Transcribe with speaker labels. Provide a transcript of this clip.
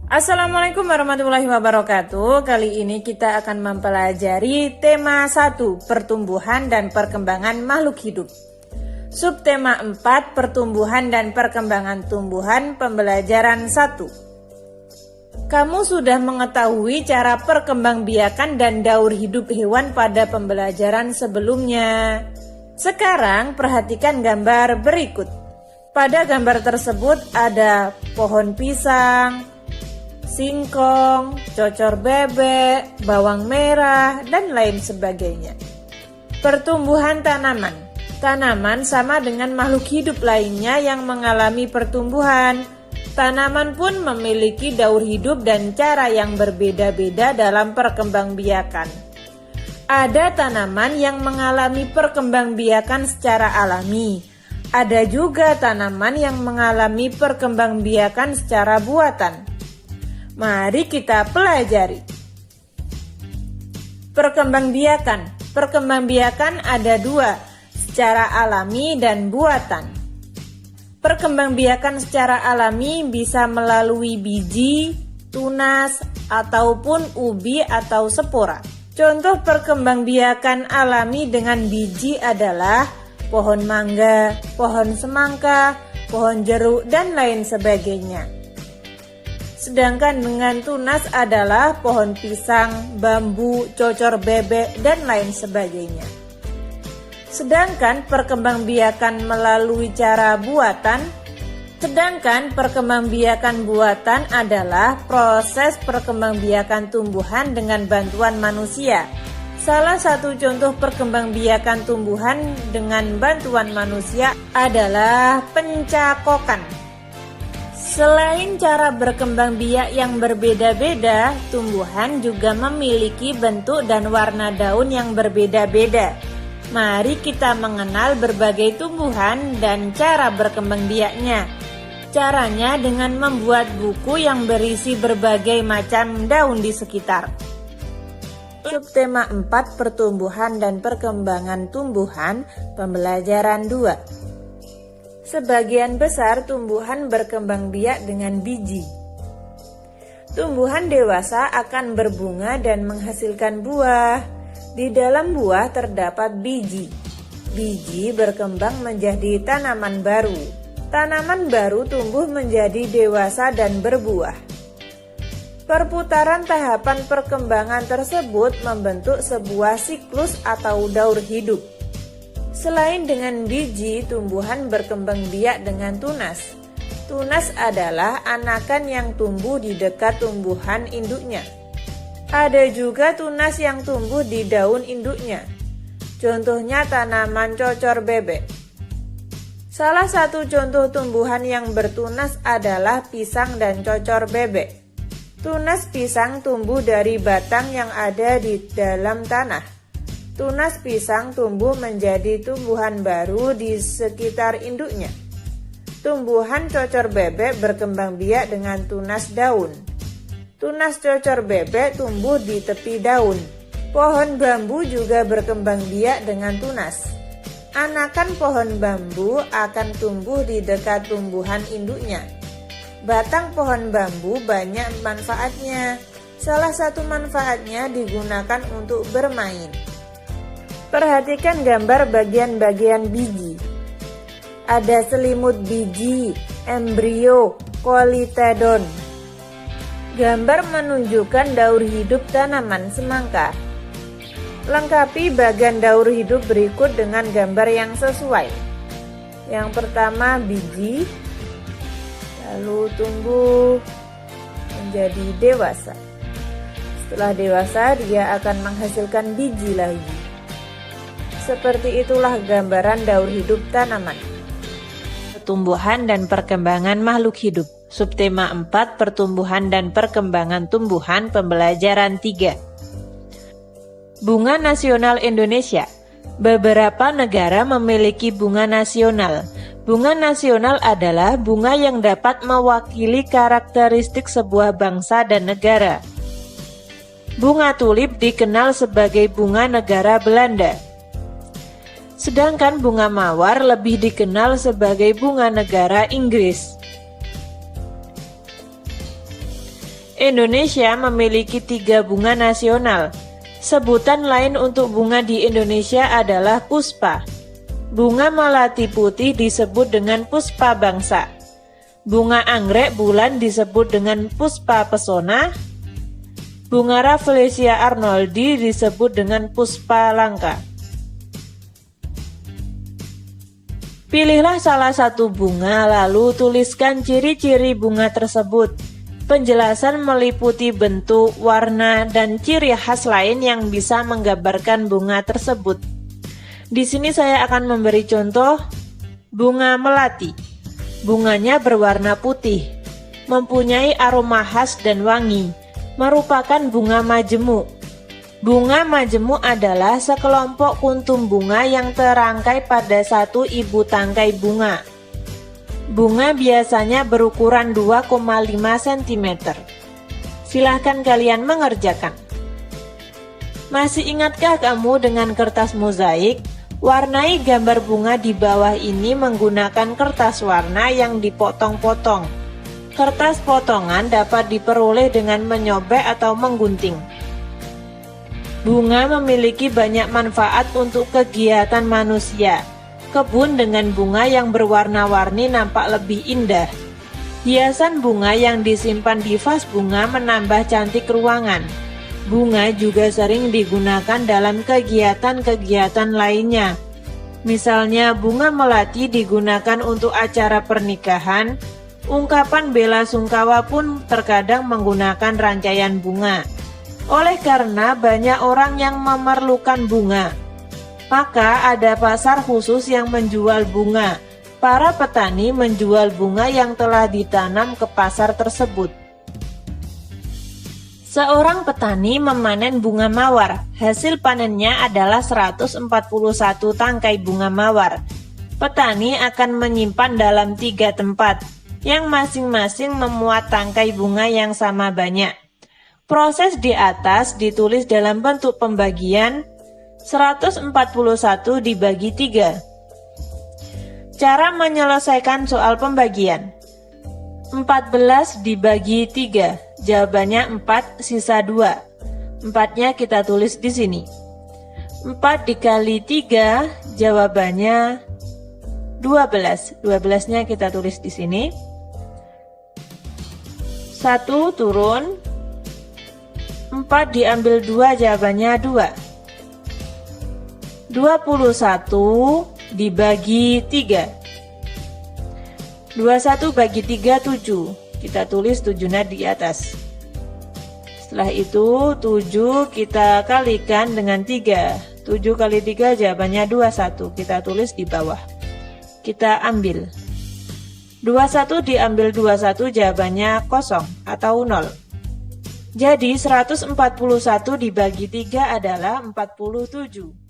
Speaker 1: Assalamualaikum warahmatullahi wabarakatuh. Kali ini kita akan mempelajari tema 1, pertumbuhan dan perkembangan makhluk hidup. Subtema 4, pertumbuhan dan perkembangan tumbuhan, pembelajaran 1. Kamu sudah mengetahui cara perkembangbiakan dan daur hidup hewan pada pembelajaran sebelumnya. Sekarang perhatikan gambar berikut. Pada gambar tersebut ada pohon pisang, singkong, cocor bebek, bawang merah, dan lain sebagainya. Pertumbuhan tanaman. Tanaman sama dengan makhluk hidup lainnya yang mengalami pertumbuhan. Tanaman pun memiliki daur hidup dan cara yang berbeda-beda dalam perkembangbiakan. Ada tanaman yang mengalami perkembangbiakan secara alami. Ada juga tanaman yang mengalami perkembangbiakan secara buatan. Mari kita pelajari. Perkembangbiakan. Perkembangbiakan ada dua, secara alami dan buatan. Perkembangbiakan secara alami bisa melalui biji, tunas, ataupun ubi atau spora. Contoh perkembangbiakan alami dengan biji adalah pohon mangga, pohon semangka, pohon jeruk, dan lain sebagainya. Sedangkan dengan tunas adalah pohon pisang, bambu, cocor bebek, dan lain sebagainya. Sedangkan perkembangbiakan melalui cara buatan, adalah proses perkembangbiakan tumbuhan dengan bantuan manusia. Salah satu contoh perkembangbiakan tumbuhan dengan bantuan manusia adalah pencakokan. Selain cara berkembang biak yang berbeda-beda, tumbuhan juga memiliki bentuk dan warna daun yang berbeda-beda. Mari kita mengenal berbagai tumbuhan dan cara berkembang biaknya. Caranya dengan membuat buku yang berisi berbagai macam daun di sekitar. Subtema 4, pertumbuhan dan perkembangan tumbuhan, pembelajaran 2. Sebagian besar tumbuhan berkembang biak dengan biji. Tumbuhan dewasa akan berbunga dan menghasilkan buah. Di dalam buah terdapat biji. Biji berkembang menjadi tanaman baru. Tanaman baru tumbuh menjadi dewasa dan berbuah. Perputaran tahapan perkembangan tersebut membentuk sebuah siklus atau daur hidup. Selain dengan biji, tumbuhan berkembang biak dengan tunas. Tunas adalah anakan yang tumbuh di dekat tumbuhan induknya. Ada juga tunas yang tumbuh di daun induknya. Contohnya tanaman cocor bebek. Salah satu contoh tumbuhan yang bertunas adalah pisang dan cocor bebek. Tunas pisang tumbuh dari batang yang ada di dalam tanah. Tunas pisang tumbuh menjadi tumbuhan baru di sekitar induknya. Tumbuhan cocor bebek berkembang biak dengan tunas daun. Tunas cocor bebek tumbuh di tepi daun. Pohon bambu juga berkembang biak dengan tunas. Anakan pohon bambu akan tumbuh di dekat tumbuhan induknya. Batang pohon bambu banyak manfaatnya. Salah satu manfaatnya digunakan untuk bermain. Perhatikan gambar bagian-bagian biji. Ada selimut biji, embrio, koletodon. Gambar menunjukkan daur hidup tanaman semangka. Lengkapi bagian daur hidup berikut dengan gambar yang sesuai. Yang pertama biji, lalu tumbuh menjadi dewasa. Setelah dewasa dia akan menghasilkan biji lagi. Seperti itulah gambaran daur hidup tanaman. Pertumbuhan dan perkembangan makhluk hidup. Subtema 4, pertumbuhan dan perkembangan tumbuhan, pembelajaran 3. Bunga nasional Indonesia. Beberapa negara memiliki bunga nasional. Bunga nasional adalah bunga yang dapat mewakili karakteristik sebuah bangsa dan negara. Bunga tulip dikenal sebagai bunga negara Belanda. Sedangkan bunga mawar lebih dikenal sebagai bunga negara Inggris. Indonesia memiliki 3 bunga nasional. Sebutan lain untuk bunga di Indonesia adalah puspa. Bunga melati putih disebut dengan puspa bangsa. Bunga anggrek bulan disebut dengan puspa pesona. Bunga Rafflesia arnoldi disebut dengan puspa langka. Pilihlah salah satu bunga lalu tuliskan ciri-ciri bunga tersebut. Penjelasan meliputi bentuk, warna, dan ciri khas lain yang bisa menggambarkan bunga tersebut. Di sini saya akan memberi contoh bunga melati. Bunganya berwarna putih, mempunyai aroma khas dan wangi, merupakan bunga majemuk. Bunga majemuk adalah sekelompok kuntum bunga yang terangkai pada satu ibu tangkai bunga. Bunga biasanya berukuran 2,5 cm. Silahkan kalian mengerjakan. Masih ingatkah kamu dengan kertas mozaik? Warnai gambar bunga di bawah ini menggunakan kertas warna yang dipotong-potong. Kertas potongan dapat diperoleh dengan menyobek atau menggunting. Bunga memiliki banyak manfaat untuk kegiatan manusia. Kebun dengan bunga yang berwarna-warni nampak lebih indah. Hiasan bunga yang disimpan di vas bunga menambah cantik ruangan. Bunga juga sering digunakan dalam kegiatan-kegiatan lainnya. Misalnya bunga melati digunakan untuk acara pernikahan. Ungkapan bela sungkawa pun terkadang menggunakan rangkaian bunga. Oleh karena banyak orang yang memerlukan bunga, maka ada pasar khusus yang menjual bunga. Para petani menjual bunga yang telah ditanam ke pasar tersebut. Seorang petani memanen bunga mawar. Hasil panennya adalah 141 tangkai bunga mawar. Petani akan menyimpan dalam 3 tempat, yang masing-masing memuat tangkai bunga yang sama banyak. Proses di atas ditulis dalam bentuk pembagian 141 dibagi 3. Cara menyelesaikan soal pembagian. 14 dibagi 3. Jawabannya 4 sisa 2. 4-nya kita tulis di sini. 4 dikali 3 jawabannya 12. 12-nya kita tulis di sini. 1 turun. 4 diambil 2 jawabannya 2. 21 dibagi 3. 21 bagi 3 7. Kita tulis 7-nya di atas. Setelah itu 7 kita kalikan dengan 3. 7 kali 3 jawabannya 21. Kita tulis di bawah. Kita ambil 21 diambil 21 jawabannya kosong atau 0. Jadi 141 dibagi 3 adalah 47.